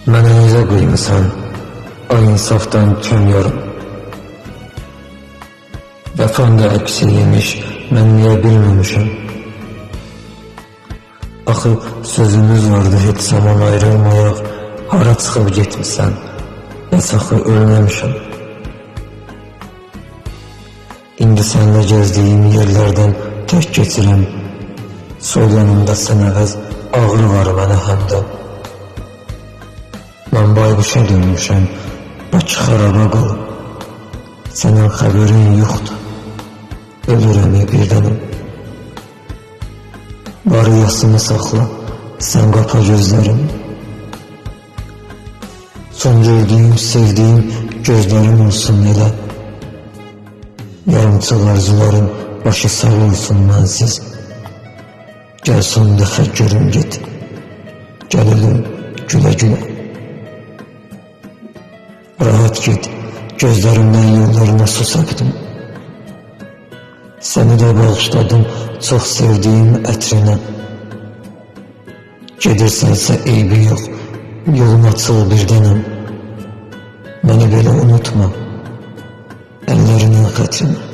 Mənə necə qıymısan, o insafdan tüm yorum. Vəfanda əksiymiş, mən niyə bilməmişəm? Axı sözümüz vardı, heç zaman ayrılmayaq. Hara çıxıb getmisən, bəs axı ölməmişəm. İndi sənlə gəzdiyim yerlərdən tək keçirəm. Sol yanımda sən əvəz ağrı var mənə həmdə. Mən baybuşa dönmüşəm, Bakı xaraba qalıb. Sənin xəbərin yoxdur, ölürəm birdənəm. Barı yasını saxla, sən qapa gözlərimi. Son gördüyüm, sevdiyim gözlərim olsun elə. Yarımçıq arzuların başı sağ olsun mənsiz. Gəl son dəfə görüm get, gəl ölüm gülə gülə. Rahat git, gözlərimdən yollarına su səpdim. Səni də bağışladım çox sevdiyim ətrinə. Gedirsənsə eybi yox, yolun açıq birdənəm. Məni belə unutma, əllərinin xətrinə.